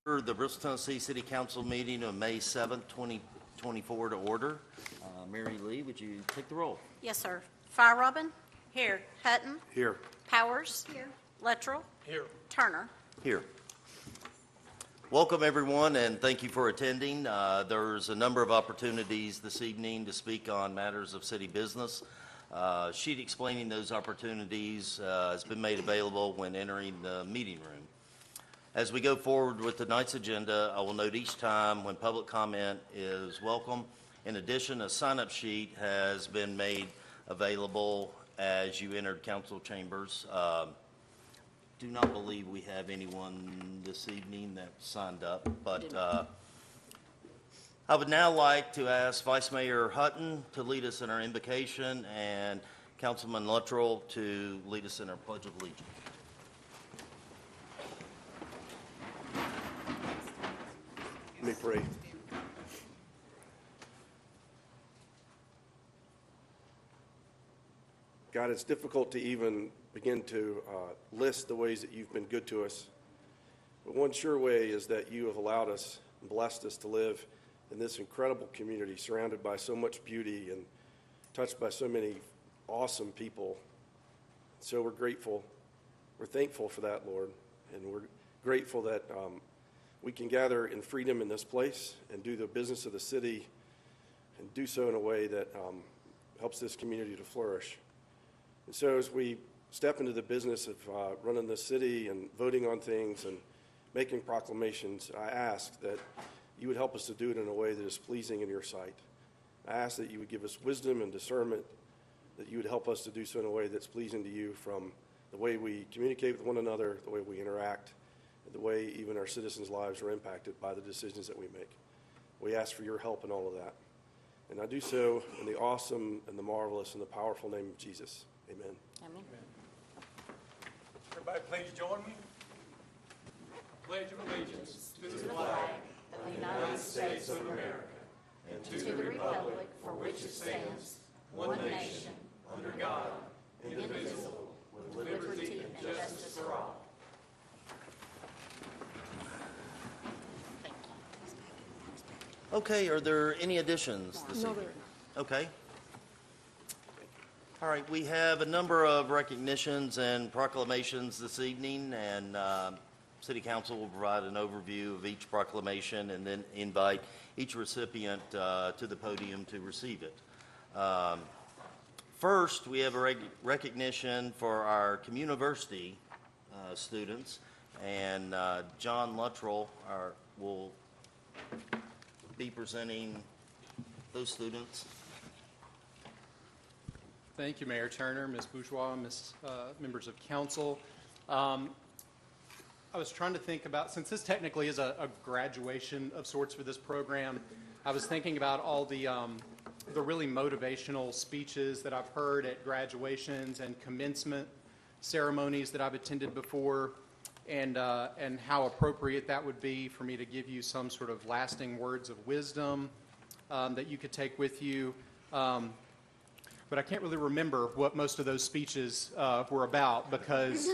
The Bristol, Tennessee City Council meeting of May 7th, 2024 to order. Mary Lee, would you take the roll? Yes, sir. Fire Robin? Here. Hutton? Here. Powers? Here. Luttrell? Here. Turner? Here. Welcome, everyone, and thank you for attending. There's a number of opportunities this evening to speak on matters of city business. Sheet explaining those opportunities has been made available when entering the meeting room. As we go forward with tonight's agenda, I will note each time when public comment is welcome. In addition, a sign-up sheet has been made available as you entered council chambers. Do not believe we have anyone this evening that signed up, but I would now like to ask Vice Mayor Hutton to lead us in our invocation and Councilman Luttrell to lead us in our Pledge of Allegiance. Let me pray. God, it's difficult to even begin to list the ways that you've been good to us. But one sure way is that you have allowed us and blessed us to live in this incredible community, surrounded by so much beauty and touched by so many awesome people. So we're grateful. We're thankful for that, Lord. And we're grateful that we can gather in freedom in this place and do the business of the city and do so in a way that helps this community to flourish. And so as we step into the business of running the city and voting on things and making proclamations, I ask that you would help us to do it in a way that is pleasing in your sight. I ask that you would give us wisdom and discernment, that you would help us to do so in a way that's pleasing to you, from the way we communicate with one another, the way we interact, the way even our citizens' lives are impacted by the decisions that we make. We ask for your help in all of that. And I do so in the awesome and the marvelous and the powerful name of Jesus. Amen. Amen. Everybody please join me. Pledge of allegiance to the flag Of the United States of America, and to the republic for which it stands, one nation, under God, indivisible, with liberty and justice for all. Okay, are there any additions this evening? Okay. All right, we have a number of recognitions and proclamations this evening, and City Council will provide an overview of each proclamation and then invite each recipient to the podium to receive it. First, we have a recognition for our communiversity students, and John Luttrell will be presenting those students. Thank you, Mayor Turner, Ms. Bourgeois, members of council. I was trying to think about, since this technically is a graduation of sorts for this program, I was thinking about all the really motivational speeches that I've heard at graduations and commencement ceremonies that I've attended before, and how appropriate that would be for me to give you some sort of lasting words of wisdom that you could take with you. But I can't really remember what most of those speeches were about, because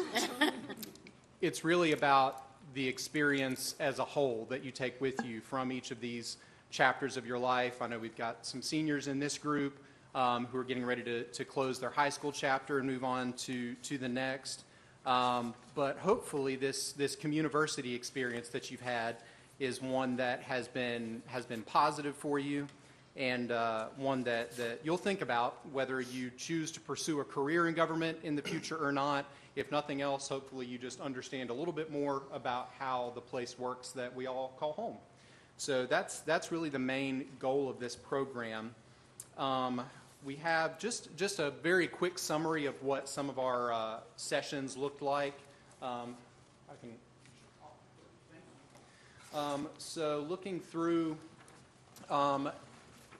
it's really about the experience as a whole that you take with you from each of these chapters of your life. I know we've got some seniors in this group who are getting ready to close their high school chapter and move on to the next. But hopefully this communiversity experience that you've had is one that has been positive for you, and one that you'll think about whether you choose to pursue a career in government in the future or not. If nothing else, hopefully you just understand a little bit more about how the place works that we all call home. So that's really the main goal of this program. We have just a very quick summary of what some of our sessions looked like. So looking through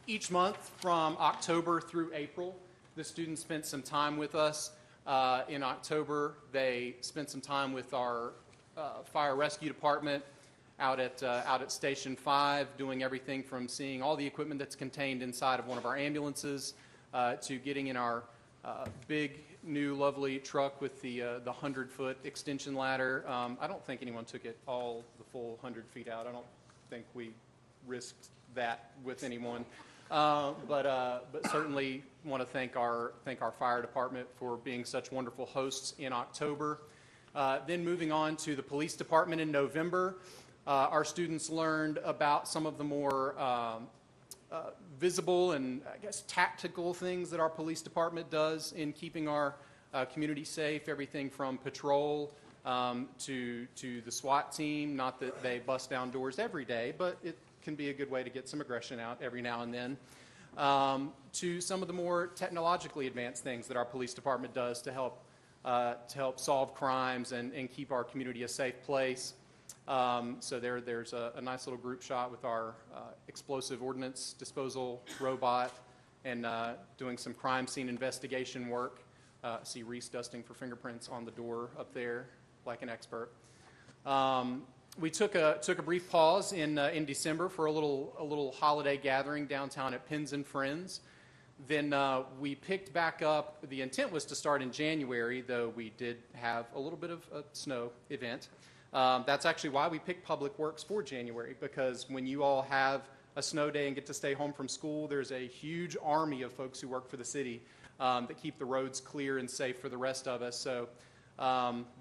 each month from October through April, the students spent some time with us. In October, they spent some time with our fire rescue department out at Station 5, doing everything from seeing all the equipment that's contained inside of one of our ambulances to getting in our big new lovely truck with the 100-foot extension ladder. I don't think anyone took it all the full 100 feet out. I don't think we risked that with anyone. But certainly want to thank our fire department for being such wonderful hosts in October. Then moving on to the police department in November, our students learned about some of the more visible and, I guess, tactical things that our police department does in keeping our community safe, everything from patrol to the SWAT team. Not that they bust down doors every day, but it can be a good way to get some aggression out every now and then, to some of the more technologically advanced things that our police department does to help solve crimes and keep our community a safe place. So there's a nice little group shot with our explosive ordnance disposal robot and doing some crime scene investigation work. See Reese dusting for fingerprints on the door up there like an expert. We took a brief pause in December for a little holiday gathering downtown at Pins and Friends. Then we picked back up. The intent was to start in January, though we did have a little bit of a snow event. That's actually why we picked Public Works for January, because when you all have a snow day and get to stay home from school, there's a huge army of folks who work for the city that keep the roads clear and safe for the rest of us. So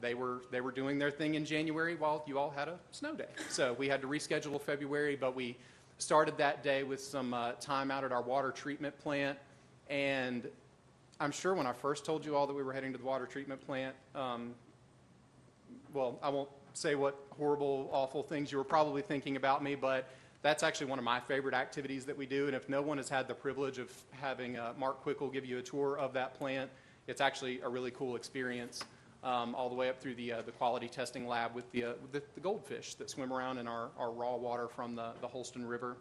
they were doing their thing in January while you all had a snow day. So we had to reschedule February, but we started that day with some time out at our water treatment plant. And I'm sure when I first told you all that we were heading to the water treatment plant, well, I won't say what horrible, awful things you were probably thinking about me, but that's actually one of my favorite activities that we do. And if no one has had the privilege of having Mark Quickle give you a tour of that plant, it's actually a really cool experience, all the way up through the quality testing lab with the goldfish that swim around in our raw water from the Holston River.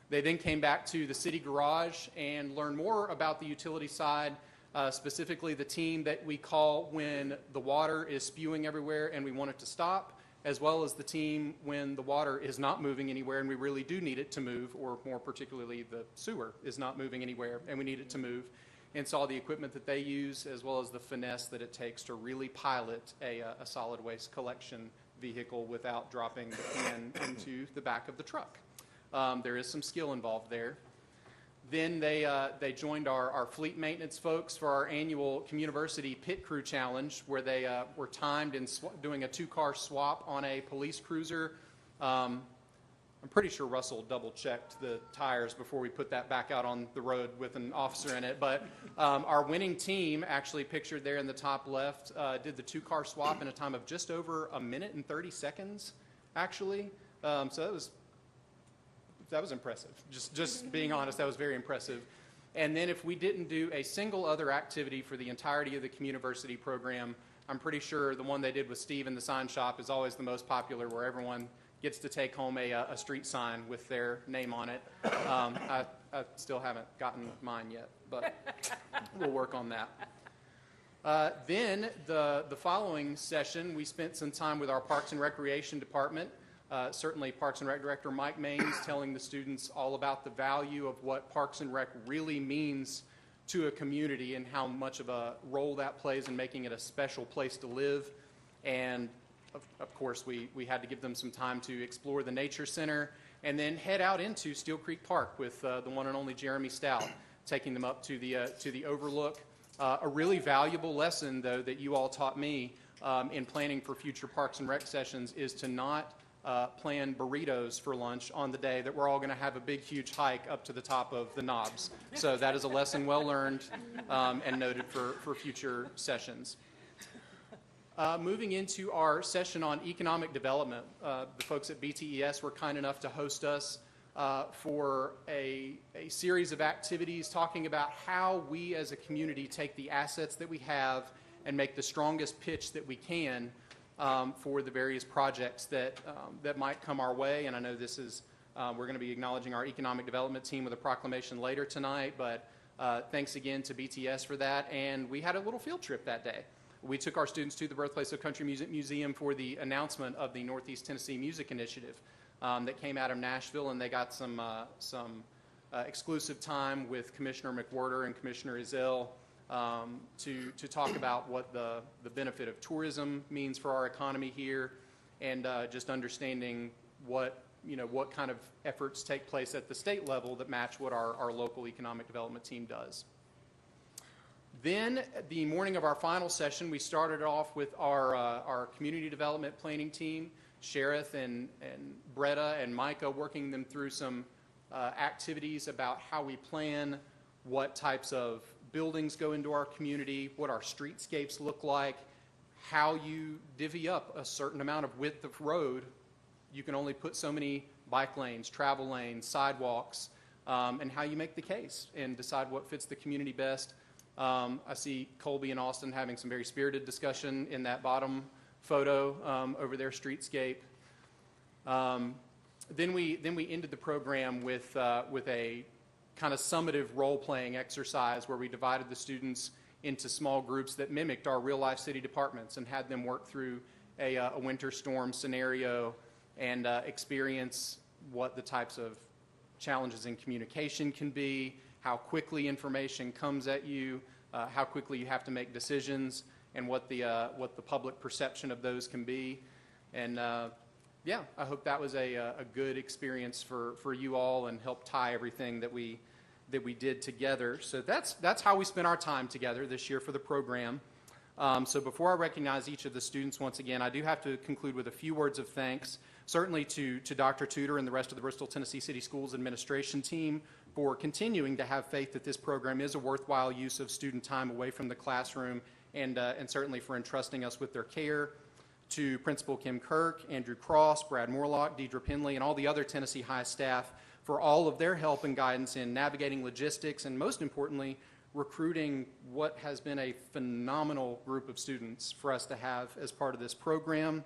They then came back to the city garage and learned more about the utility side, specifically the team that we call when the water is spewing everywhere and we want it to stop, as well as the team when the water is not moving anywhere and we really do need it to move, or more particularly the sewer is not moving anywhere and we need it to move, and saw the equipment that they use as well as the finesse that it takes to really pilot a solid waste collection vehicle without dropping the can into the back of the truck. There is some skill involved there. Then they joined our fleet maintenance folks for our annual Communiversity Pit Crew Challenge, where they were timed in doing a 2-car swap on a police cruiser. I'm pretty sure Russell double-checked the tires before we put that back out on the road with an officer in it. But our winning team, actually pictured there in the top left, did the 2-car swap in a time of just over 1 minute and 30 seconds, actually. So that was impressive. Just being honest, that was very impressive. And then if we didn't do a single other activity for the entirety of the Communiversity program, I'm pretty sure the one they did with Steve in the sign shop is always the most popular, where everyone gets to take home a street sign with their name on it. I still haven't gotten mine yet, but we'll work on that. Then the following session, we spent some time with our Parks and Recreation Department. Certainly Parks and Rec Director Mike Maines telling the students all about the value of what Parks and Rec really means to a community and how much of a role that plays in making it a special place to live. And of course, we had to give them some time to explore the Nature Center and then head out into Steel Creek Park with the one and only Jeremy Stout, taking them up to the overlook. A really valuable lesson, though, that you all taught me in planning for future Parks and Rec sessions is to not plan burritos for lunch on the day that we're all going to have a big, huge hike up to the top of the knobs. So that is a lesson well learned and noted for future sessions. Moving into our session on economic development, the folks at BTES were kind enough to host us for a series of activities talking about how we as a community take the assets that we have and make the strongest pitch that we can for the various projects that might come our way. And I know this is, we're going to be acknowledging our economic development team with a proclamation later tonight, but thanks again to BTS for that. And we had a little field trip that day. We took our students to the Birthplace of Country Music Museum for the announcement of the Northeast Tennessee Music Initiative that came out of Nashville, and they got some exclusive time with Commissioner McWhorter and Commissioner Ezell to talk about what the benefit of tourism means for our economy here, and just understanding what kind of efforts take place at the state level that match what our local economic development team does. Then, the morning of our final session, we started off with our community development planning team, Sheriff and Bretta and Micah, working them through some activities about how we plan, what types of buildings go into our community, what our streetscapes look like, how you divvy up a certain amount of width of road. You can only put so many bike lanes, travel lanes, sidewalks, and how you make the case and decide what fits the community best. I see Colby and Austin having some very spirited discussion in that bottom photo over their streetscape. Then we ended the program with a kind of summative role-playing exercise where we divided the students into small groups that mimicked our real-life city departments and had them work through a winter storm scenario and experience what the types of challenges in communication can be, how quickly information comes at you, how quickly you have to make decisions, and what the public perception of those can be. And yeah, I hope that was a good experience for you all and helped tie everything that we did together. So that's how we spent our time together this year for the program. So before I recognize each of the students once again, I do have to conclude with a few words of thanks, certainly to Dr. Tudor and the rest of the Bristol, Tennessee City Schools administration team for continuing to have faith that this program is a worthwhile use of student time away from the classroom, and certainly for entrusting us with their care. To Principal Kim Kirk, Andrew Cross, Brad Morlock, Deidre Penley, and all the other Tennessee High staff for all of their help and guidance in navigating logistics and, most importantly, recruiting what has been a phenomenal group of students for us to have as part of this program.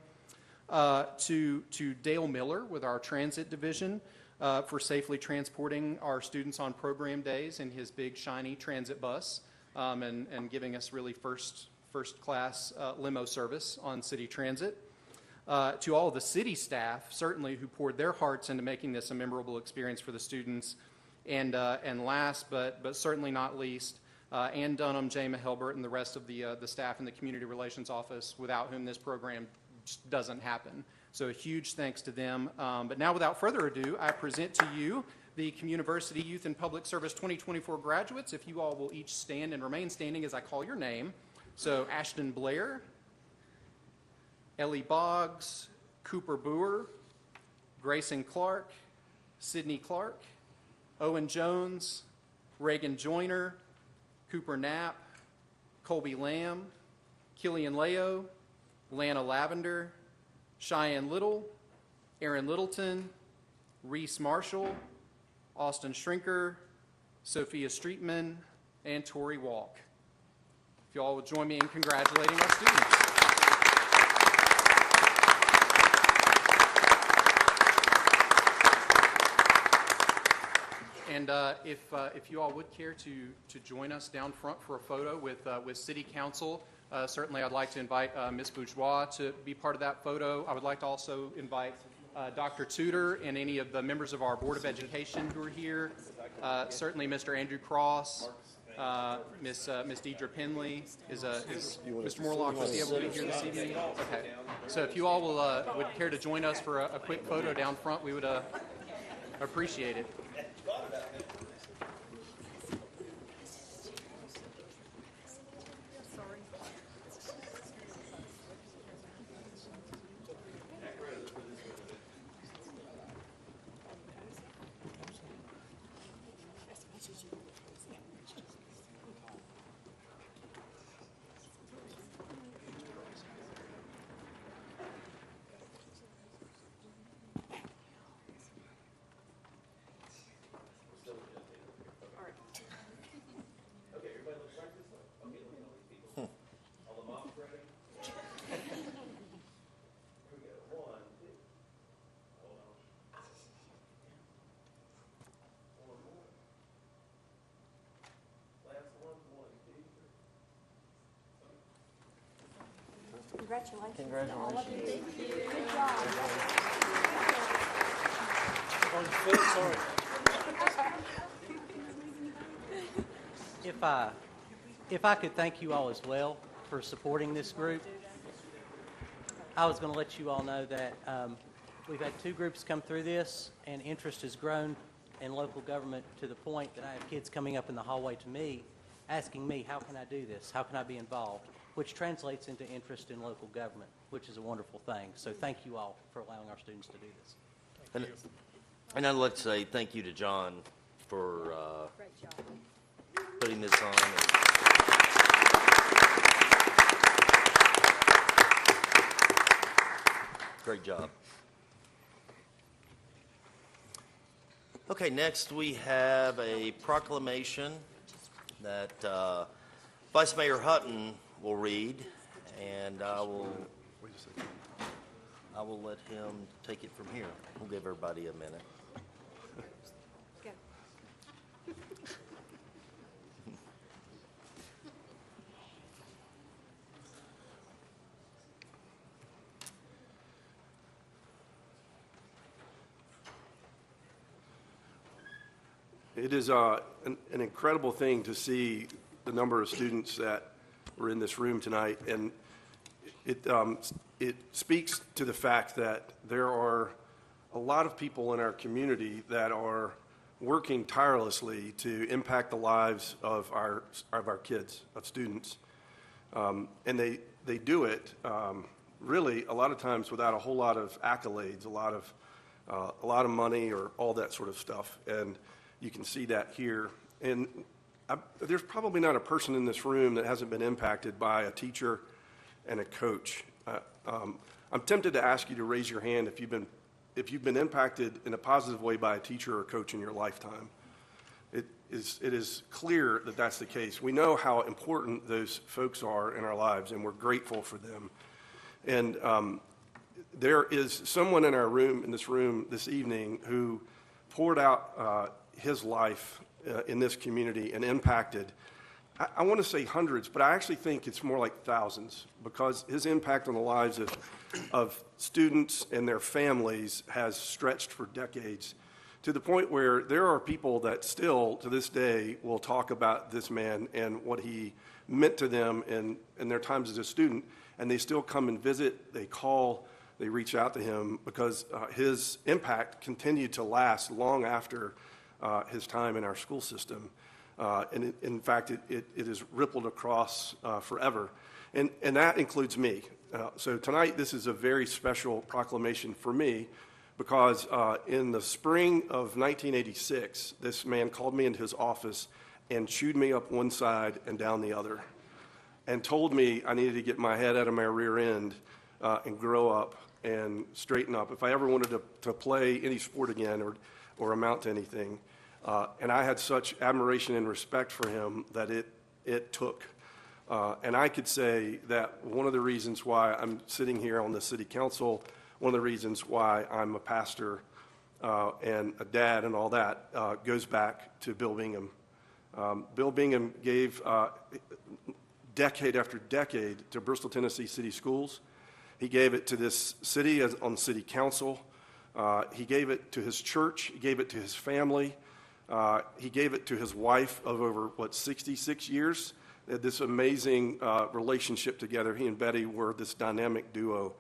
To Dale Miller with our transit division for safely transporting our students on program days in his big shiny transit bus and giving us really first class limo service on city transit. To all of the city staff, certainly, who poured their hearts into making this a memorable experience for the students. And last, but certainly not least, Ann Dunham, Jay Mahelbert, and the rest of the staff in the Community Relations Office, without whom this program just doesn't happen. So a huge thanks to them. But now, without further ado, I present to you the Communiversity Youth and Public Service 2024 graduates. If you all will each stand and remain standing as I call your name. So Ashton Blair, Ellie Boggs, Cooper Boer, Grayson Clark, Sydney Clark, Owen Jones, Reagan Joyner, Cooper Knapp, Colby Lamb, Killian Leo, Lana Lavender, Cheyenne Little, Aaron Littleton, Reese Marshall, Austin Shrinker, Sophia Streetman, and Tori Walk. If you all would join me in congratulating our students. And if you all would care to join us down front for a photo with City Council, certainly I'd like to invite Ms. Bourgeois to be part of that photo. I would like to also invite Dr. Tudor and any of the members of our Board of Education who are here. Certainly Mr. Andrew Cross, Miss Deidre Penley. Is Mr. Morlock will be able to be here this evening? Okay. So if you all would care to join us for a quick photo down front, we would appreciate it. Congratulations. To all of you. Good job. if I could thank you all as well for supporting this group. I was going to let you all know that we've had 2 groups come through this, and interest has grown in local government to the point that I have kids coming up in the hallway to me, asking me, how can I do this? How can I be involved? Which translates into interest in local government, which is a wonderful thing. So thank you all for allowing our students to do this. And I'd like to say thank you to John for Great job. putting this on. Great job. Okay, next we have a proclamation that Vice Mayor Hutton will read, and I will let him take it from here. We'll give everybody a minute. Go. It is an incredible thing to see the number of students that were in this room tonight, and it speaks to the fact that there are a lot of people in our community that are working tirelessly to impact the lives of our kids, of students, and they do it really a lot of times without a whole lot of accolades, a lot of money or all that sort of stuff, and you can see that here. And there's probably not a person in this room that hasn't been impacted by a teacher and a coach. I'm tempted to ask you to raise your hand if you've been impacted in a positive way by a teacher or coach in your lifetime. It is clear that that's the case. We know how important those folks are in our lives, and we're grateful for them. And there is someone in this room this evening who poured out his life in this community and impacted, I want to say hundreds, but I actually think it's more like thousands, because his impact on the lives of students and their families has stretched for decades, to the point where there are people that still, to this day, will talk about this man and what he meant to them in their times as a student, and they still come and visit, they call, they reach out to him, because his impact continued to last long after his time in our school system. And in fact, it is rippled across forever. And that includes me. So tonight, this is a very special proclamation for me, because in the spring of 1986, this man called me into his office and chewed me up one side and down the other, and told me I needed to get my head out of my rear end and grow up and straighten up if I ever wanted to play any sport again or amount to anything. And I had such admiration and respect for him that it took. And I could say that one of the reasons why I'm sitting here on the city council, one of the reasons why I'm a pastor and a dad and all that goes back to Bill Bingham. Bill Bingham gave decade after decade to Bristol, Tennessee City Schools. He gave it to this city on city council. He gave it to his church. He gave it to his family. He gave it to his wife of over, 66 years. They had this amazing relationship together. He and Betty were this dynamic duo.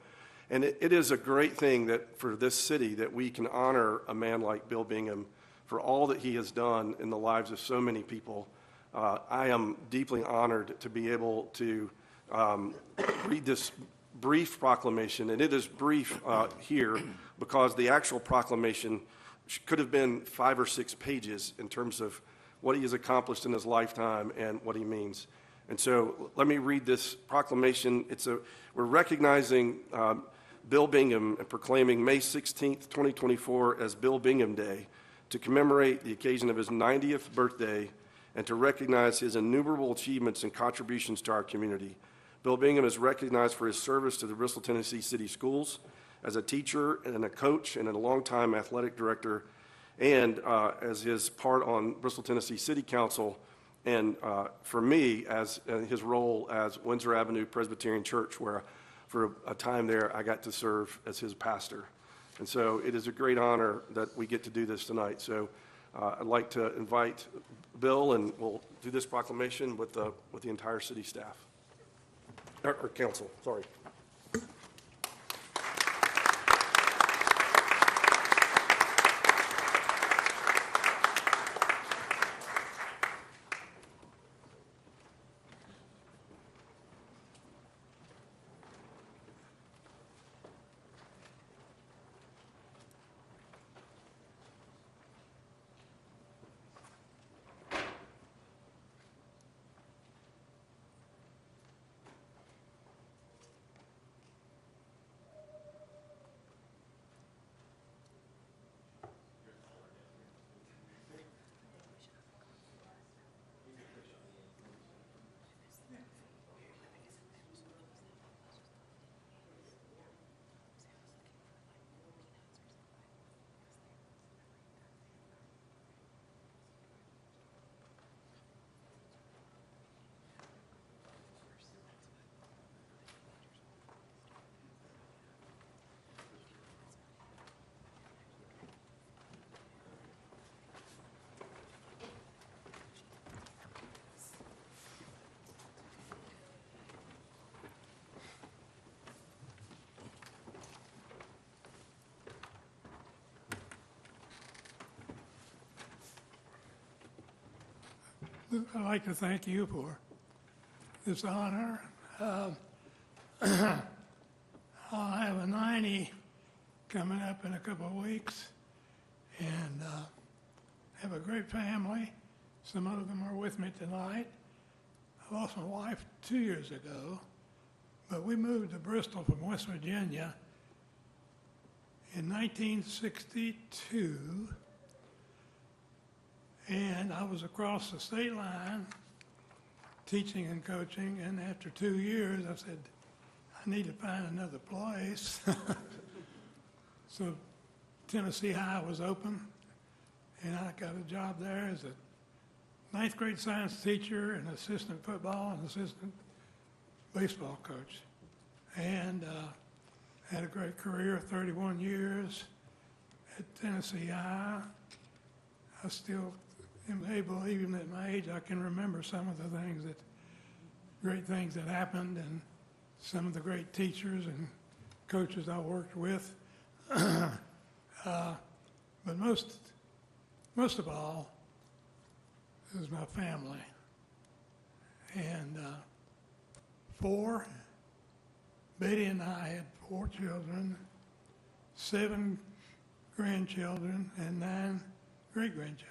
And it is a great thing that for this city that we can honor a man like Bill Bingham for all that he has done in the lives of so many people. I am deeply honored to be able to read this brief proclamation, and it is brief here because the actual proclamation could have been 5 or 6 pages in terms of what he has accomplished in his lifetime and what he means. And so let me read this proclamation. We're recognizing Bill Bingham and proclaiming May 16th, 2024 as Bill Bingham Day to commemorate the occasion of his 90th birthday and to recognize his innumerable achievements and contributions to our community. Bill Bingham is recognized for his service to the Bristol, Tennessee City Schools as a teacher and a coach and a longtime athletic director, and as his part on Bristol, Tennessee City Council, and for me, as his role as Windsor Avenue Presbyterian Church, where for a time there I got to serve as his pastor. And so it is a great honor that we get to do this tonight. So I'd like to invite Bill, and we'll do this proclamation with the entire city staff, or council, sorry. I'd like to thank you for this honor. I'll have a 90 coming up in a couple of weeks, and have a great family. Some of them are with me tonight. I lost my wife 2 years ago, but we moved to Bristol from West Virginia in 1962. And I was across the state line teaching and coaching, and after 2 years, I said, I need to find another place. So Tennessee High was open, and I got a job there as a ninth grade science teacher and assistant football and assistant baseball coach. And had a great career, 31 years at Tennessee High. I still am able, even at my age, I can remember some of the things great things that happened, and some of the great teachers and coaches I worked with. But most of all is my family. And Betty and I had 4 children, 7 grandchildren, and 9 great-grandchildren.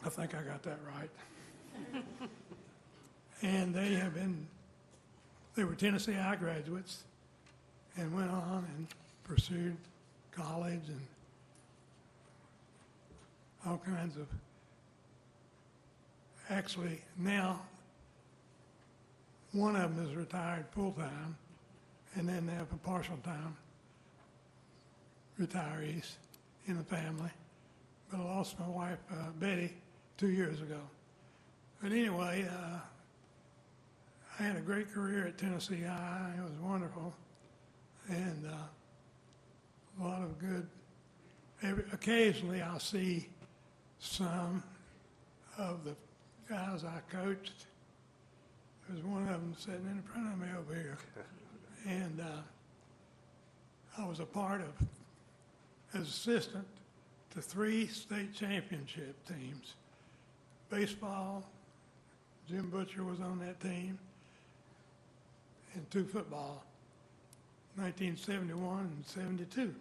I think I got that right. And they were Tennessee High graduates and went on and pursued college and all kinds of, actually now one of them is retired full-time, and then they have a partial-time retirees in the family. But I lost my wife, Betty, 2 years ago. But anyway, I had a great career at Tennessee High. It was wonderful. And a lot of good. Occasionally I'll see some of the guys I coached. There's one of them sitting in front of me over here. And I was a part of, as assistant, to 3 state championship teams. Baseball, Jim Butcher was on that team, and 2 football, 1971 and 72.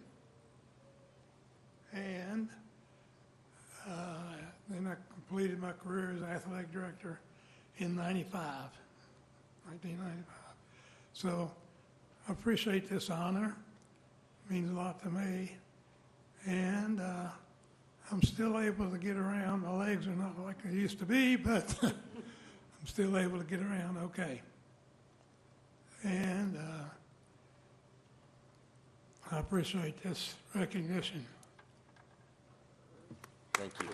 And then I completed my career as athletic director in 1995. So I appreciate this honor. It means a lot to me. And I'm still able to get around. My legs are not like they used to be, but I'm still able to get around okay. And I appreciate this recognition. Thank you.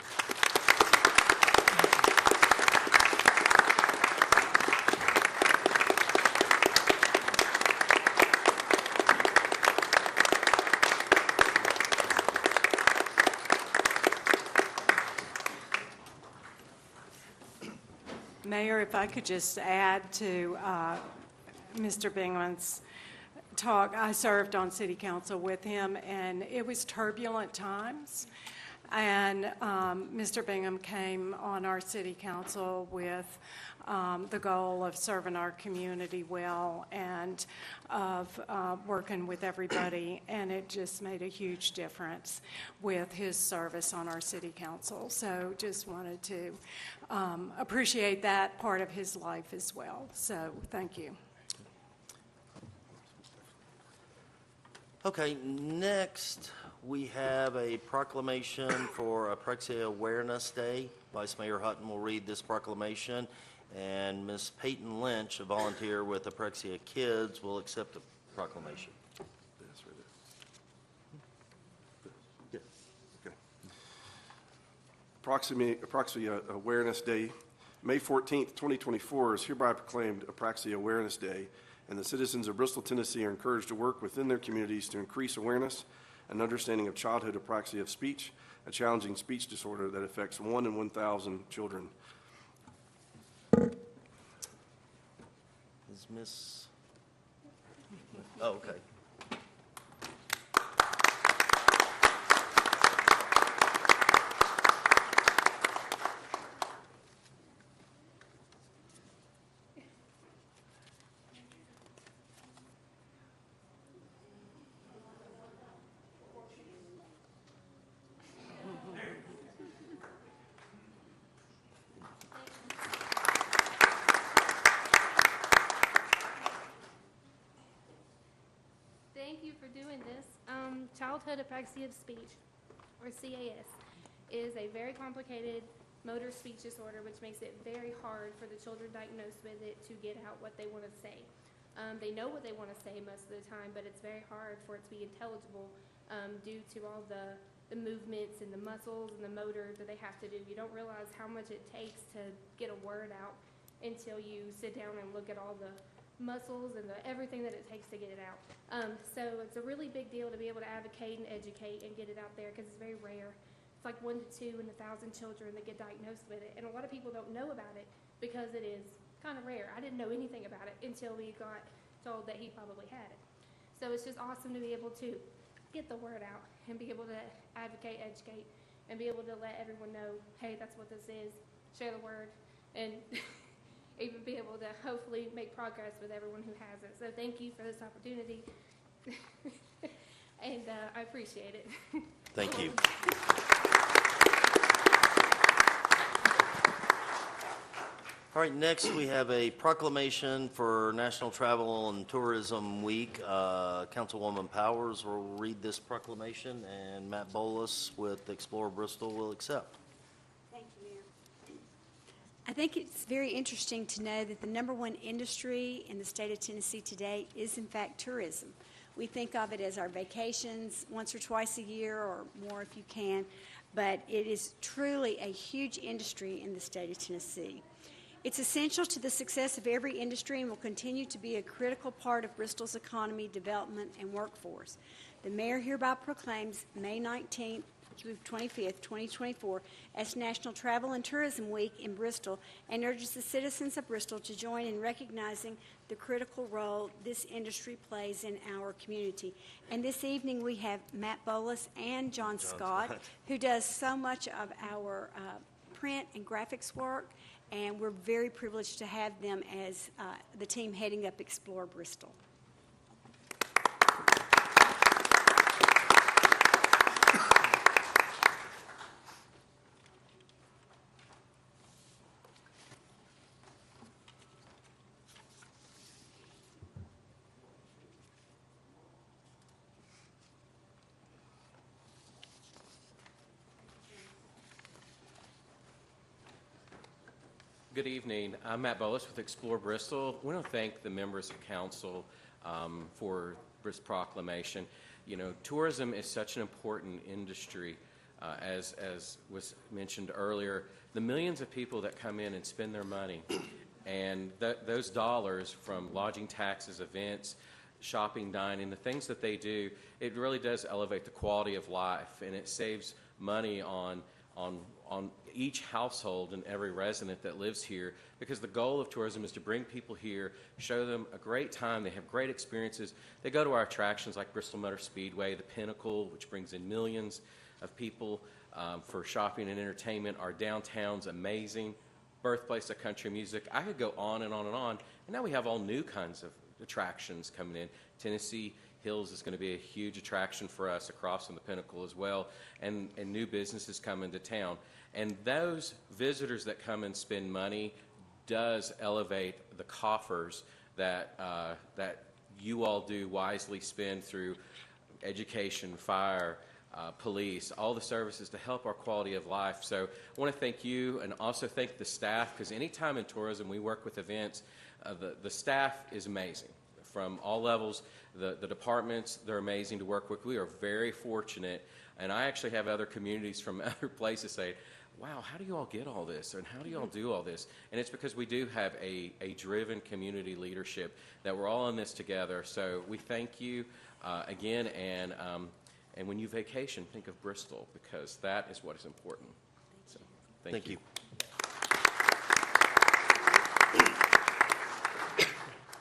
Mayor, if I could just add to Mr. Bingham's talk, I served on city council with him, and it was turbulent times. And Mr. Bingham came on our city council with the goal of serving our community well and of working with everybody, and it just made a huge difference with his service on our city council. So just wanted to appreciate that part of his life as well. So thank you. Okay, next we have a proclamation for Apraxia Awareness Day. Vice Mayor Hutton will read this proclamation, and Ms. Peyton Lynch, a volunteer with Apraxia Kids, will accept the proclamation. This or this? Okay. Apraxia Awareness Day, May 14th, 2024 is hereby proclaimed Apraxia Awareness Day, and the citizens of Bristol, Tennessee are encouraged to work within their communities to increase awareness and understanding of childhood apraxia of speech, a challenging speech disorder that affects 1 in 1,000 children. Is Miss? Oh, okay. Thank you for doing this. Childhood apraxia of speech, or CAS, is a very complicated motor speech disorder, which makes it very hard for the children diagnosed with it to get out what they want to say. They know what they want to say most of the time, but it's very hard for it to be intelligible due to all the movements and the muscles and the motor that they have to do. You don't realize how much it takes to get a word out until you sit down and look at all the muscles and everything that it takes to get it out. So it's a really big deal to be able to advocate and educate and get it out there, because it's very rare. It's like 1 to 2 in 1,000 children that get diagnosed with it, and a lot of people don't know about it because it is kind of rare. I didn't know anything about it until we got told that he probably had it. So it's just awesome to be able to get the word out and be able to advocate, educate, and be able to let everyone know, hey, that's what this is, share the word, and even be able to hopefully make progress with everyone who has it. So thank you for this opportunity, and I appreciate it. Thank you. All right, next we have a proclamation for National Travel and Tourism Week. Councilwoman Powers will read this proclamation, and Matt Bolus with Explore Bristol will accept. Thank you, Mayor. I think it's very interesting to know that the #1 industry in the state of Tennessee today is, in fact, tourism. We think of it as our vacations once or twice a year, or more if you can, but it is truly a huge industry in the state of Tennessee. It's essential to the success of every industry and will continue to be a critical part of Bristol's economy, development, and workforce. The mayor hereby proclaims May 19th through 25th, 2024 as National Travel and Tourism Week in Bristol, and urges the citizens of Bristol to join in recognizing the critical role this industry plays in our community. And this evening we have Matt Bolus and John Scott, who does so much of our print and graphics work, and we're very privileged to have them as the team heading up Explore Bristol. Good evening. I'm Matt Bolus with Explore Bristol. We want to thank the members of council for this proclamation. You know, tourism is such an important industry, as was mentioned earlier. The millions of people that come in and spend their money, and those dollars from lodging taxes, events, shopping, dining, the things that they do, it really does elevate the quality of life, and it saves money on on each household and every resident that lives here, because the goal of tourism is to bring people here, show them a great time, they have great experiences. They go to our attractions like Bristol Motor Speedway, the Pinnacle, which brings in millions of people for shopping and entertainment. Our downtown's amazing, birthplace of country music. I could go on and on and on, and now we have all new kinds of attractions coming in. Tennessee Hills is going to be a huge attraction for us across from the Pinnacle as well, and new businesses come into town. And those visitors that come and spend money does elevate the coffers that you all do wisely spend through education, fire, police, all the services to help our quality of life. So I want to thank you and also thank the staff, because anytime in tourism we work with events, the staff is amazing from all levels. The departments, they're amazing to work with. We are very fortunate, and I actually have other communities from other places say, wow, how do you all get all this, and how do you all do all this? And it's because we do have a driven community leadership that we're all in this together. So we thank you again, and when you vacation, think of Bristol, because that is what is important. So, thank you.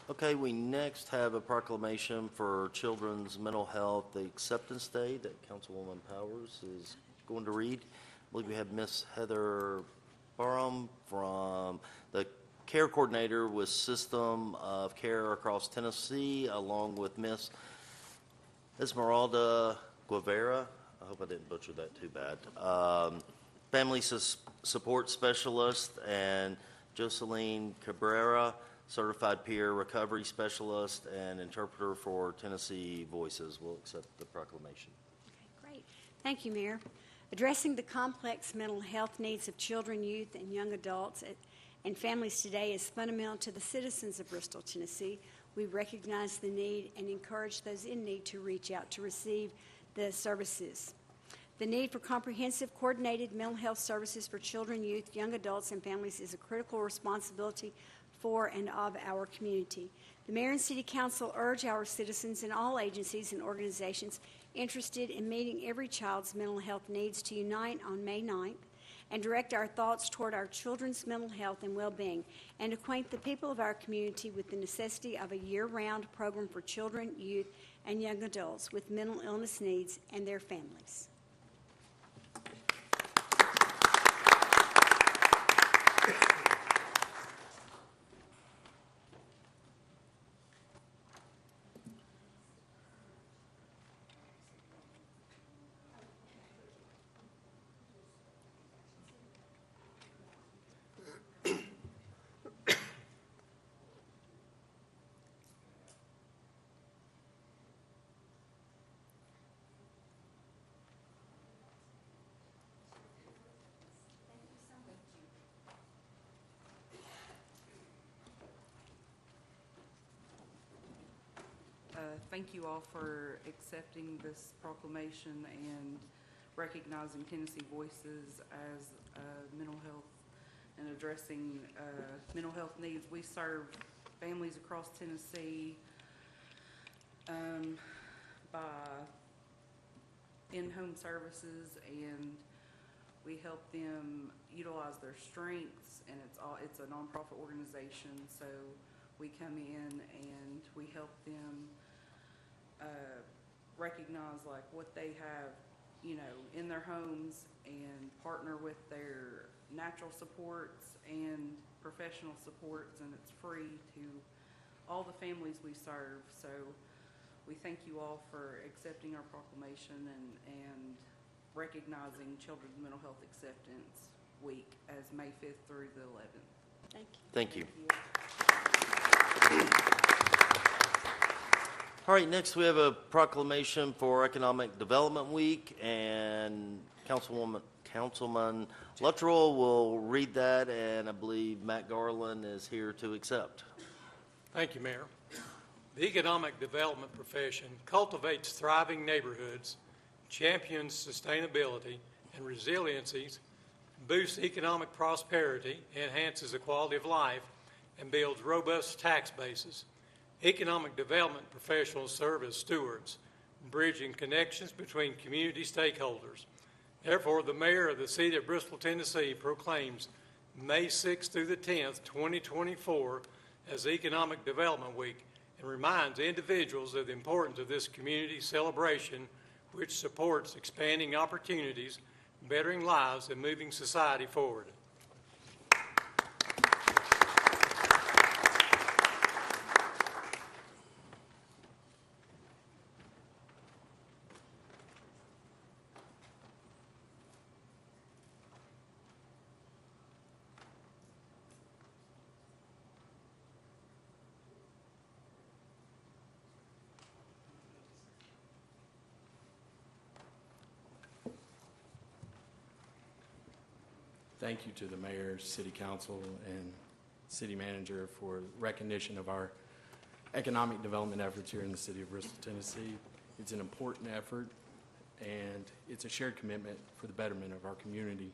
Okay, we next have a proclamation for Children's Mental Health, the Acceptance Day that Councilwoman Powers is going to read. I believe we have Miss Heather Barham from the Care Coordinator with System of Care across Tennessee, along with Miss Esmeralda Guevara. I hope I didn't butcher that too bad. Family Support Specialist, and Jocelyn Cabrera, Certified Peer Recovery Specialist and interpreter for Tennessee Voices. Will accept the proclamation. Okay, great. Thank you, Mayor. Addressing the complex mental health needs of children, youth, and young adults and families today is fundamental to the citizens of Bristol, Tennessee. We recognize the need and encourage those in need to reach out to receive the services. The need for comprehensive, coordinated mental health services for children, youth, young adults, and families is a critical responsibility for and of our community. The Mayor and City Council urge our citizens and all agencies and organizations interested in meeting every child's mental health needs to unite on May 9th and direct our thoughts toward our children's mental health and well-being, and acquaint the people of our community with the necessity of a year-round program for children, youth, and young adults with mental illness needs and their families. Thank you all for accepting this proclamation and recognizing Tennessee Voices as mental health and addressing mental health needs. We serve families across Tennessee by in-home services, and we help them utilize their strengths, and it's a nonprofit organization, so we come in and we help them recognize like what they have, you know, in their homes, and partner with their natural supports and professional supports, and it's free to all the families we serve. So we thank you all for accepting our proclamation and recognizing Children's Mental Health Acceptance Week as May 5th through the 11th. Thank you. Thank you. All right, next we have a proclamation for Economic Development Week, and Councilman Luttrell will read that, and I believe Matt Garland is here to accept. Thank you, Mayor. The economic development profession cultivates thriving neighborhoods, champions sustainability and resiliencies, boosts economic prosperity, enhances the quality of life, and builds robust tax bases. Economic development professionals serve as stewards, bridging connections between community stakeholders. Therefore, the mayor of the city of Bristol, Tennessee proclaims May 6th through the 10th, 2024 as Economic Development Week and reminds individuals of the importance of this community celebration, which supports expanding opportunities, bettering lives, and moving society forward. Thank you to the mayor, city council, and city manager for recognition of our economic development efforts here in the city of Bristol, Tennessee. It's an important effort, and it's a shared commitment for the betterment of our community.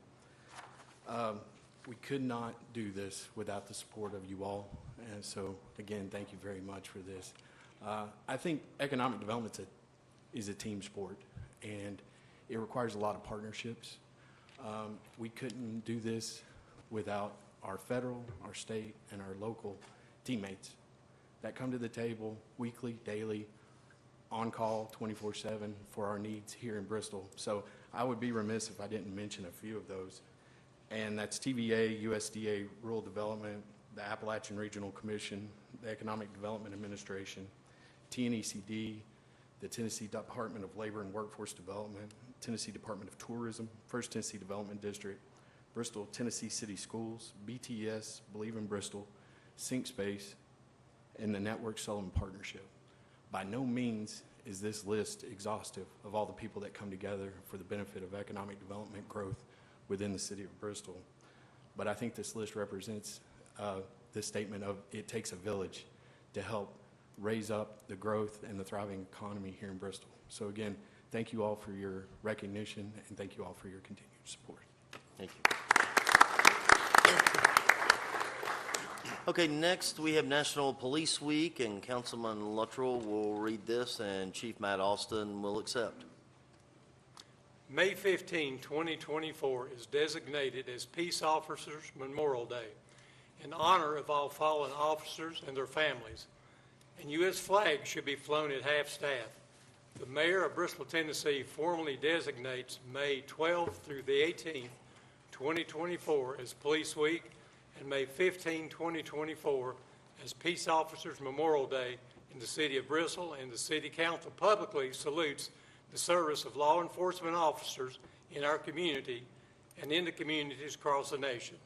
We could not do this without the support of you all, and so, again, thank you very much for this. I think economic development is a team sport, and it requires a lot of partnerships. We couldn't do this without our federal, our state, and our local teammates that come to the table weekly, daily, on call 24/7 for our needs here in Bristol. So I would be remiss if I didn't mention a few of those. And that's TVA, USDA Rural Development, the Appalachian Regional Commission, the Economic Development Administration, TNECD, the Tennessee Department of Labor and Workforce Development, Tennessee Department of Tourism, First Tennessee Development District, Bristol, Tennessee City Schools, BTS, Believe in Bristol, SyncSpace, and the Network Sullivan Partnership. By no means is this list exhaustive of all the people that come together for the benefit of economic development growth within the city of Bristol. But I think this list represents the statement of it takes a village to help raise up the growth and the thriving economy here in Bristol. So again, thank you all for your recognition, and thank you all for your continued support. Thank you. Okay, next we have National Police Week, and Councilman Luttrell will read this, and Chief Matt Austin will accept. May 15, 2024 is designated as Peace Officers Memorial Day in honor of all fallen officers and their families. And U.S. flags should be flown at half-staff. The mayor of Bristol, Tennessee formally designates May 12th through the 18th, 2024 as Police Week, and May 15, 2024 as Peace Officers Memorial Day in the city of Bristol, and the City Council publicly salutes the service of law enforcement officers in our community and in the communities across the nation.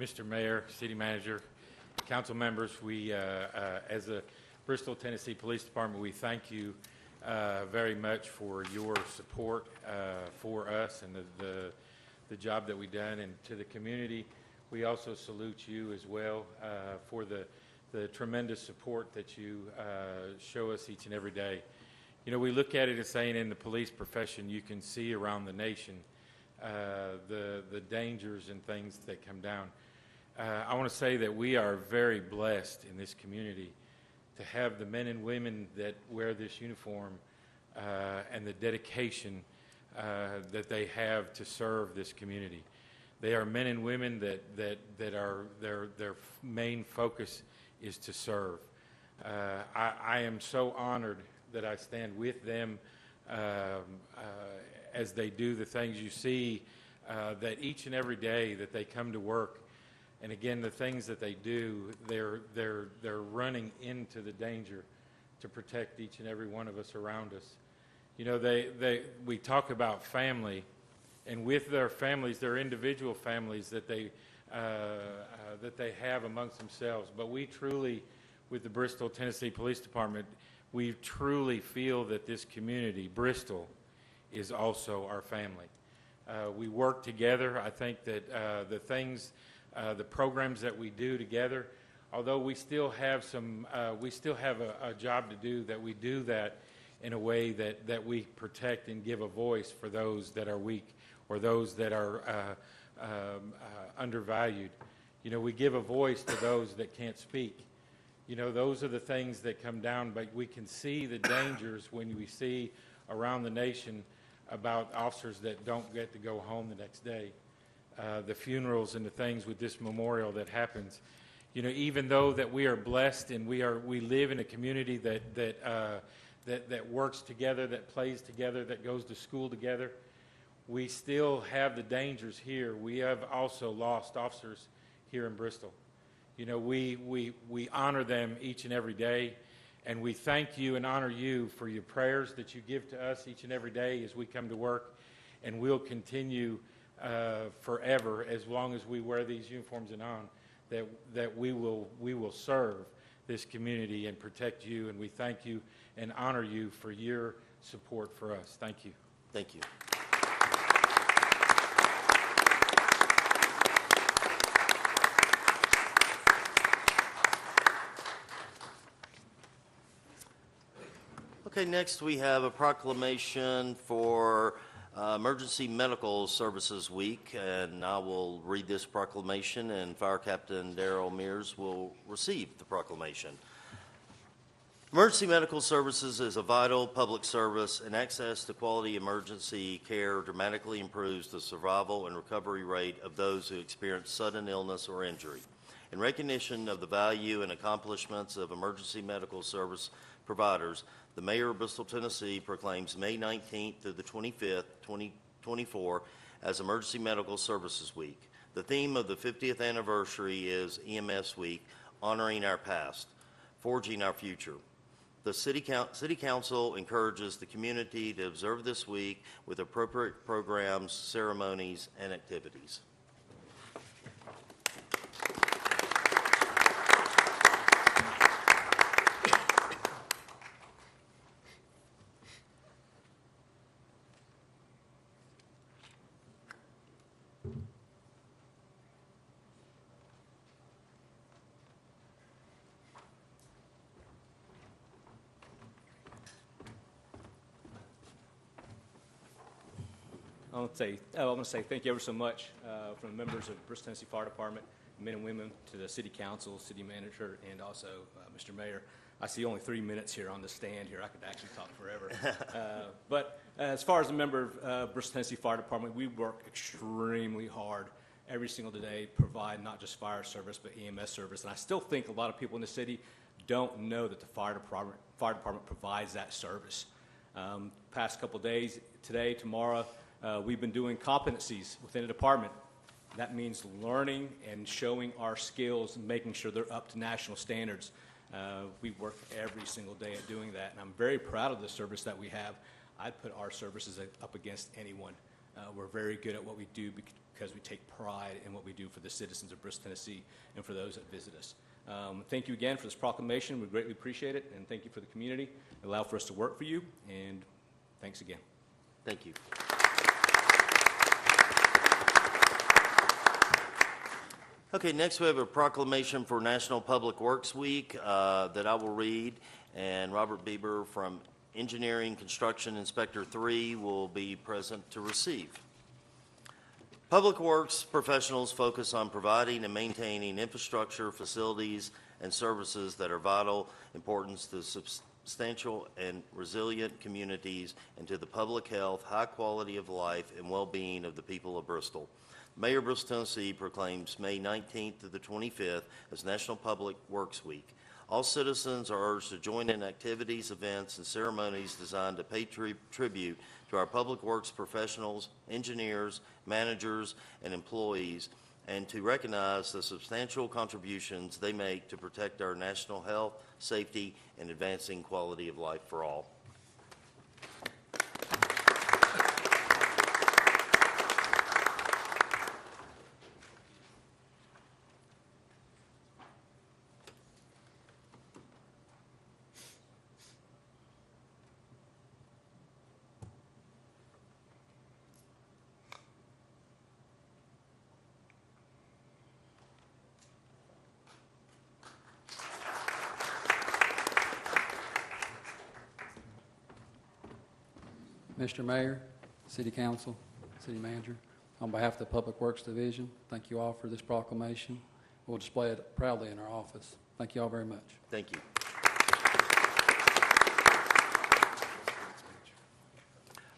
Mr. Mayor, City Manager, Council members, we, as a Bristol, Tennessee Police Department, we thank you very much for your support for us and the job that we've done. And to the community, we also salute you as well for the tremendous support that you show us each and every day. You know, we look at it as saying in the police profession, you can see around the nation the dangers and things that come down. I want to say that we are very blessed in this community to have the men and women that wear this uniform and the dedication that they have to serve this community. They are men and women that are their main focus is to serve. I am so honored that I stand with them as they do the things you see that each and every day that they come to work. And again, the things that they do, they're running into the danger to protect each and every one of us around us. You know, we talk about family, and with their families, their individual families that they that they have amongst themselves. But we truly, with the Bristol, Tennessee Police Department, we truly feel that this community, Bristol, is also our family. We work together. I think that the programs that we do together, although we still have a job to do, that we do that in a way that we protect and give a voice for those that are weak or those that are undervalued. You know, we give a voice to those that can't speak. You know, those are the things that come down, but we can see the dangers when we see around the nation about officers that don't get to go home the next day. The funerals and the things with this memorial that happens. You know, even though that we are blessed and we live in a community that works together, that plays together, that goes to school together, we still have the dangers here. We have also lost officers here in Bristol. You know, we honor them each and every day, and we thank you and honor you for your prayers that you give to us each and every day as we come to work, and we'll continue forever, as long as we wear these uniforms and on, that we will serve this community and protect you, and we thank you and honor you for your support for us. Thank you. Thank you. Okay, next we have a proclamation for Emergency Medical Services Week, and I will read this proclamation, and Fire Captain Darrell Mears will receive the proclamation. Emergency medical services is a vital public service, and access to quality emergency care dramatically improves the survival and recovery rate of those who experience sudden illness or injury. In recognition of the value and accomplishments of emergency medical service providers, the Mayor of Bristol, Tennessee proclaims May 19th through the 25th, 2024 as Emergency Medical Services Week. The theme of the 50th anniversary is EMS Week, honoring our past, forging our future. The City Council encourages the community to observe this week with appropriate programs, ceremonies, and activities. I want to say thank you ever so much from the members of the Bristol, Tennessee Fire Department, men and women, to the City Council, City Manager, and also Mr. Mayor. I see only 3 minutes here on the stand here. I could actually talk forever. But as far as a member of Bristol, Tennessee Fire Department, we work extremely hard every single day to provide not just fire service, but EMS service. And I still think a lot of people in the city don't know that the fire department provides that service. Past couple days, today, tomorrow, we've been doing competencies within the department. That means learning and showing our skills and making sure they're up to national standards. We work every single day at doing that, and I'm very proud of the service that we have. I'd put our services up against anyone. We're very good at what we do because we take pride in what we do for the citizens of Bristol, Tennessee, and for those that visit us. Thank you again for this proclamation. We greatly appreciate it, and thank you for the community. Allow for us to work for you, and thanks again. Thank you. Okay, next we have a proclamation for National Public Works Week that I will read, and Robert Bieber from Engineering Construction Inspector 3 will be present to receive. Public Works professionals focus on providing and maintaining infrastructure, facilities, and services that are vital importance to substantial and resilient communities and to the public health, high quality of life, and well-being of the people of Bristol. Mayor of Bristol, Tennessee proclaims May 19th to the 25th as National Public Works Week. All citizens are urged to join in activities, events, and ceremonies designed to pay tribute to our public works professionals, engineers, managers, and employees, and to recognize the substantial contributions they make to protect our national health, safety, and advancing quality of life for all. Mr. Mayor, City Council, City Manager, on behalf of the Public Works Division, thank you all for this proclamation. We'll display it proudly in our office. Thank you all very much. Thank you.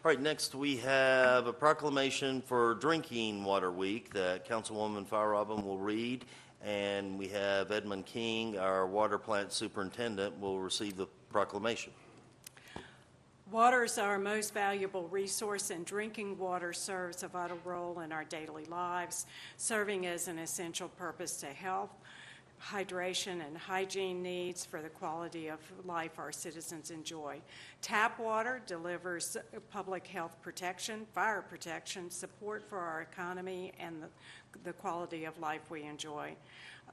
All right, next we have a proclamation for Drinking Water Week that Councilwoman Firerobin will read, and we have Edmund King, our water plant superintendent, will receive the proclamation. Water is our most valuable resource, and drinking water serves a vital role in our daily lives, serving as an essential purpose to health, hydration, and hygiene needs for the quality of life our citizens enjoy. Tap water delivers public health protection, fire protection, support for our economy, and the quality of life we enjoy.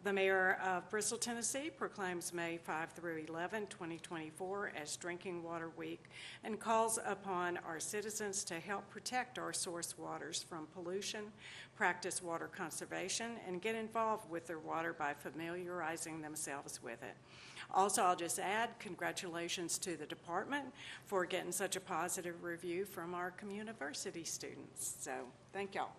The Mayor of Bristol, Tennessee proclaims May 5 through 11, 2024 as Drinking Water Week and calls upon our citizens to help protect our source waters from pollution, practice water conservation, and get involved with their water by familiarizing themselves with it. Also, I'll just add congratulations to the department for getting such a positive review from our community students. So, thank y'all.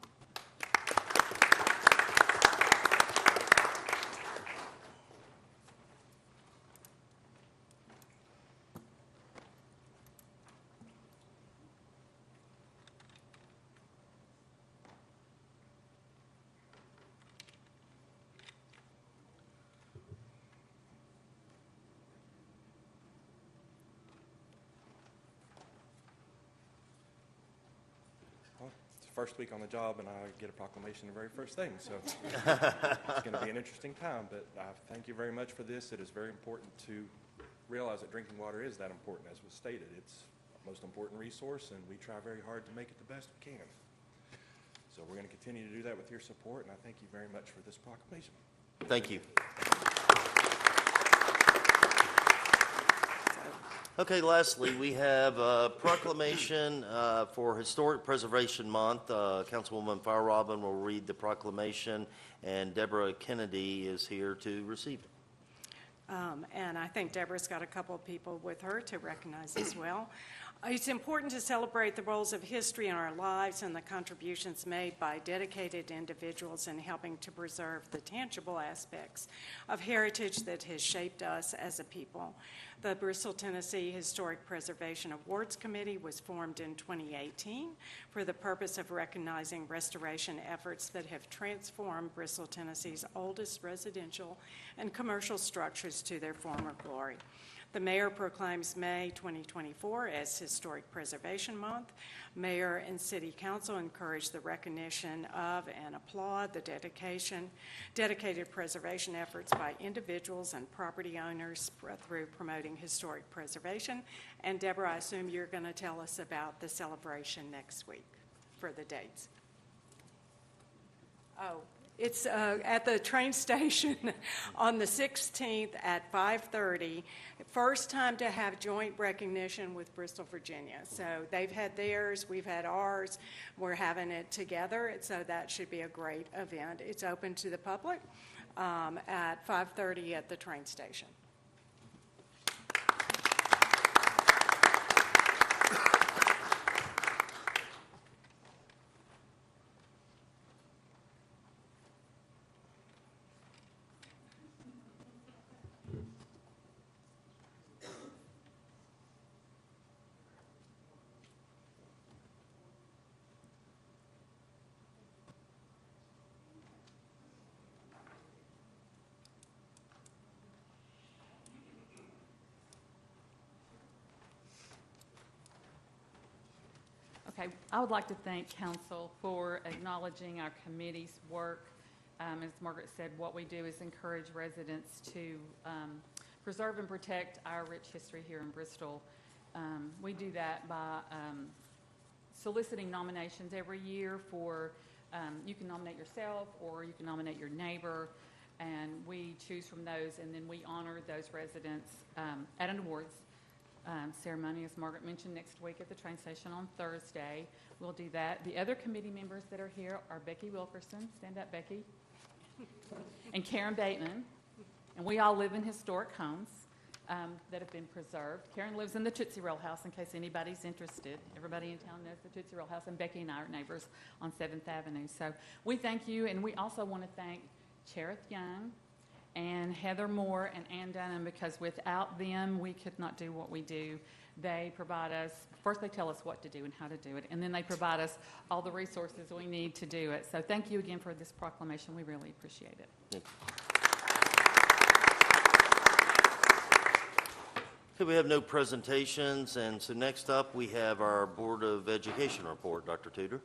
Well, it's the first week on the job, and I get a proclamation the very first thing, so it's going to be an interesting time, but I thank you very much for this. It is very important to realize that drinking water is that important, as was stated. It's the most important resource, and we try very hard to make it the best we can. So we're going to continue to do that with your support, and I thank you very much for this proclamation. Thank you. Okay, lastly, we have a proclamation for Historic Preservation Month. Councilwoman Firerobin will read the proclamation, and Deborah Kennedy is here to receive it. And I think Deborah's got a couple of people with her to recognize as well. It's important to celebrate the roles of history in our lives and the contributions made by dedicated individuals in helping to preserve the tangible aspects of heritage that has shaped us as a people. The Bristol, Tennessee Historic Preservation Awards Committee was formed in 2018 for the purpose of recognizing restoration efforts that have transformed Bristol, Tennessee's oldest residential and commercial structures to their former glory. The Mayor proclaims May 2024 as Historic Preservation Month. Mayor and City Council encourage the recognition of and applaud the dedicated preservation efforts by individuals and property owners through promoting historic preservation. And Deborah, I assume you're going to tell us about the celebration next week for the dates. Oh. It's at the train station on the 16th at 5:30. First time to have joint recognition with Bristol, Virginia. So they've had theirs, we've had ours. We're having it together, so that should be a great event. It's open to the public at 5:30 at the train station. Okay, I would like to thank council for acknowledging our committee's work. As Margaret said, what we do is encourage residents to preserve and protect our rich history here in Bristol. We do that by soliciting nominations every year for, you can nominate yourself or you can nominate your neighbor, and we choose from those, and then we honor those residents at an awards ceremony, as Margaret mentioned, next week at the train station on Thursday. We'll do that. The other committee members that are here are Becky Wilkerson, stand up, Becky, and Karen Bateman, and we all live in historic homes. that have been preserved. Karen lives in the Tootsie Roll House, in case anybody's interested. Everybody in town knows the Tootsie Roll House, and Becky and I are neighbors on 7th Avenue. So we thank you, and we also want to thank Cherith Young and Heather Moore and Ann Dunham, because without them, we could not do what we do. They provide us, first they tell us what to do and how to do it, and then they provide us all the resources we need to do it. So thank you again for this proclamation. We really appreciate it. Thank you. Okay, we have no presentations, and so next up we have our Board of Education report. Dr. Tudor.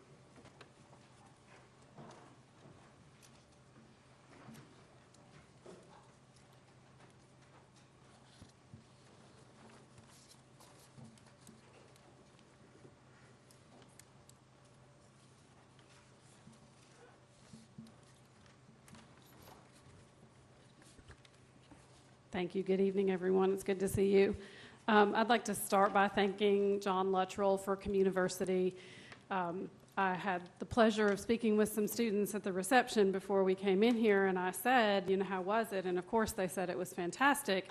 Thank you. Good evening, everyone. It's good to see you. I'd like to start by thanking John Luttrell for Communiversity. I had the pleasure of speaking with some students at the reception before we came in here, and I said, how was it? And of course, they said it was fantastic.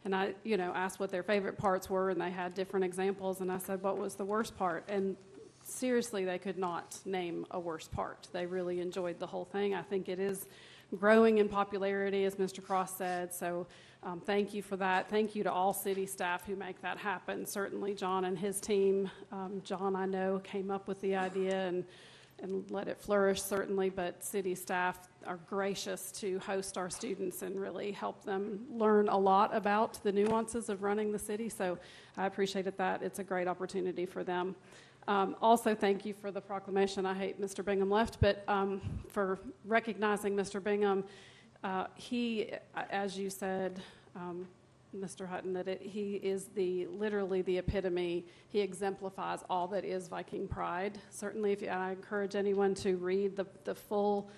And I, asked what their favorite parts were, and they had different examples, and I said, what was the worst part? And seriously, they could not name a worst part. They really enjoyed the whole thing. I think it is growing in popularity, as Mr. Cross said, so thank you for that. Thank you to all city staff who make that happen. Certainly John and his team. John, I know, came up with the idea and let it flourish, certainly, but city staff are gracious to host our students and really help them learn a lot about the nuances of running the city, so I appreciated that. It's a great opportunity for them. Also, thank you for the proclamation. I hate Mr. Bingham left, but for recognizing Mr. Bingham. He, as you said, Mr. Hutton, that he is literally the epitome. He exemplifies all that is Viking pride. Certainly, I encourage anyone to read the full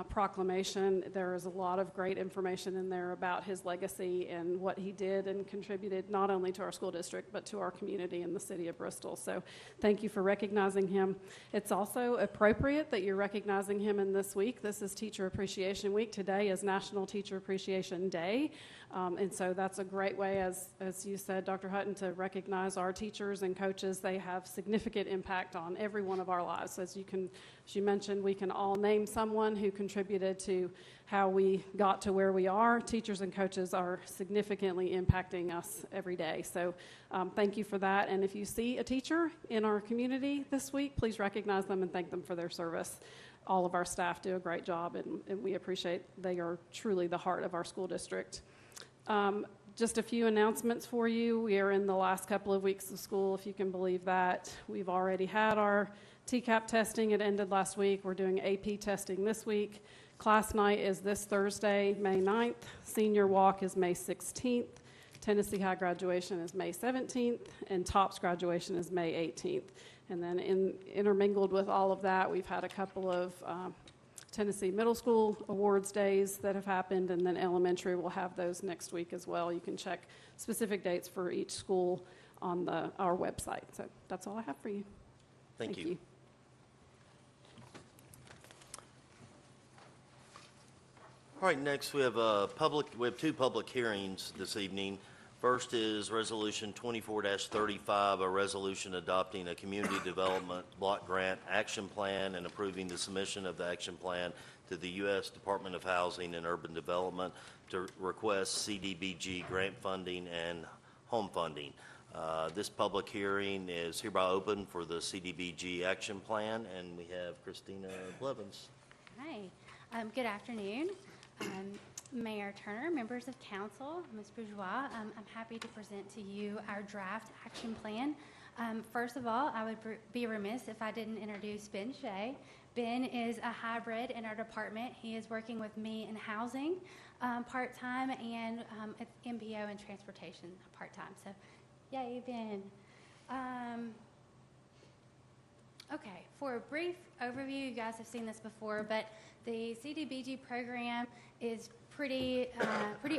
proclamation. There is a lot of great information in there about his legacy and what he did and contributed not only to our school district but to our community in the city of Bristol. So thank you for recognizing him. It's also appropriate that you're recognizing him in this week. This is Teacher Appreciation Week. Today is National Teacher Appreciation Day. And so that's a great way, as you said, Dr. Hutton, to recognize our teachers and coaches. They have significant impact on every one of our lives. As you mentioned, we can all name someone who contributed to how we got to where we are. Teachers and coaches are significantly impacting us every day. So thank you for that. And if you see a teacher in our community this week, please recognize them and thank them for their service. All of our staff do a great job, and we appreciate they are truly the heart of our school district. Just a few announcements for you. We are in the last couple of weeks of school, if you can believe that. We've already had our TCAP testing. It ended last week. We're doing AP testing this week. Class night is this Thursday, May 9th. Senior walk is May 16th. Tennessee High graduation is May 17th. And TOPS graduation is May 18th. And then intermingled with all of that, we've had a couple of Tennessee Middle School awards days that have happened, and then elementary will have those next week as well. You can check specific dates for each school on our website. So that's all I have for you. Thank you. All right, next we have two public hearings this evening. First is Resolution 24-35, a resolution adopting a community development block grant action plan and approving the submission of the action plan to the U.S. Department of Housing and Urban Development to request CDBG grant funding and home funding. This public hearing is hereby open for the CDBG action plan, and we have Christina Blevins. Hi, good afternoon. Mayor Turner, members of council, Ms. Bourgeois, I'm happy to present to you our draft action plan. First of all, I would be remiss if I didn't introduce Ben Shea. Ben is a hybrid in our department. He is working with me in housing part-time and at MPO and transportation part-time. So, yay, Ben. Okay, for a brief overview, you guys have seen this before, but the CDBG program is pretty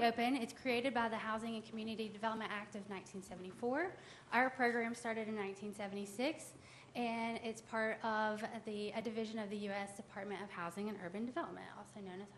open. It's created by the Housing and Community Development Act of 1974. Our program started in 1976, and it's part of a division of the U.S. Department of Housing and Urban Development, also known as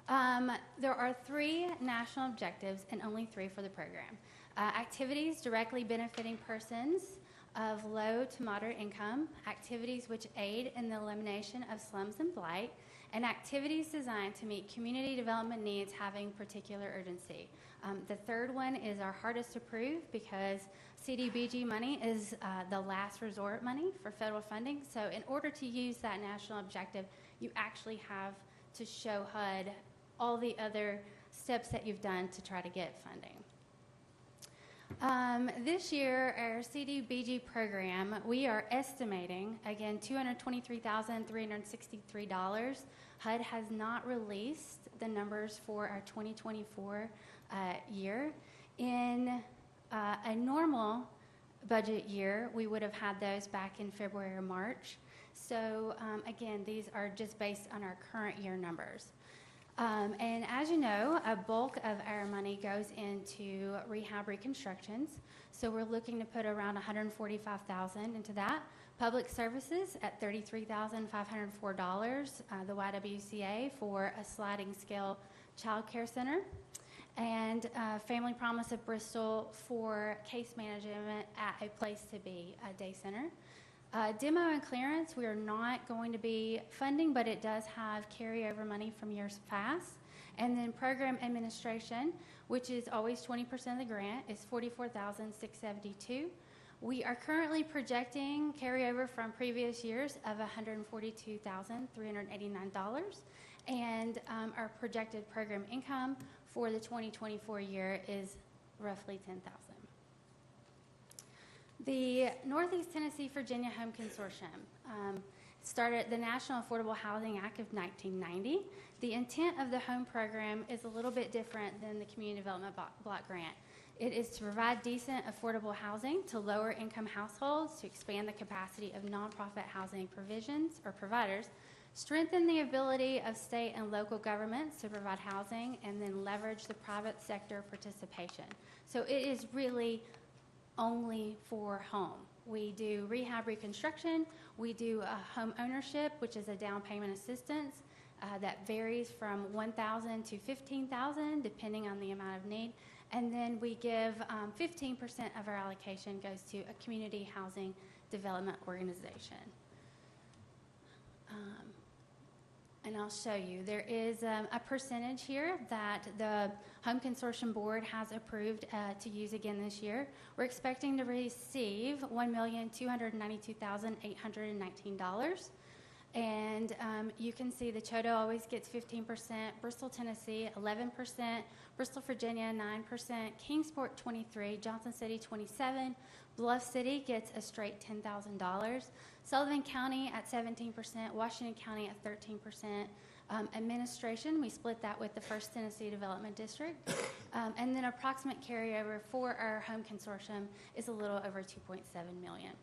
There are 3 national objectives and only 3 for the program. Activities directly benefiting persons of low to moderate income, activities which aid in the elimination of slums and blight, and activities designed to meet community development needs having particular urgency. The third one is our hardest to prove because CDBG money is the last resort money for federal funding. So in order to use that national objective, you actually have to show HUD all the other steps that you've done to try to get funding. This year, our CDBG program, we are estimating, again, $223,363. HUD has not released the numbers for our 2024 year. In a normal budget year, we would have had those back in February or March. So again, these are just based on our current year numbers. And as you know, a bulk of our money goes into rehab reconstructions. So we're looking to put around $145,000 into that. Public services at $33,504, the YWCA for a sliding scale child care center, and Family Promise of Bristol for case management at a place to be, a day center. Demo and clearance, we are not going to be funding, but it does have carryover money from years past. And then program administration, which is always 20% of the grant, is $44,672. We are currently projecting carryover from previous years of $142,389. And our projected program income for the 2024 year is roughly $10,000. The Northeast Tennessee Virginia Home Consortium started the National Affordable Housing Act of 1990. The intent of the home program is a little bit different than the Community Development Block Grant. It is to provide decent, affordable housing to lower income households, to expand the capacity of nonprofit housing provisions or providers, strengthen the ability of state and local governments to provide housing, and then leverage the private sector participation. So it is really only for home. We do rehab reconstruction, we do home ownership, which is a down payment assistance that varies from $1,000 to $15,000 depending on the amount of need, and then we give 15% of our allocation goes to a community housing development organization. And I'll show you. There is a percentage here that the Home Consortium Board has approved to use again this year. We're expecting to receive $1,292,819. And you can see the Choteau always gets 15%, Bristol, Tennessee, 11%, Bristol, Virginia, 9%, Kingsport, 23%, Johnson City, 27%, Bluff City gets a straight $10,000, Sullivan County at 17%, Washington County at 13%. Administration, we split that with the 1st Tennessee Development District. And then approximate carryover for our home consortium is a little over $2.7 million.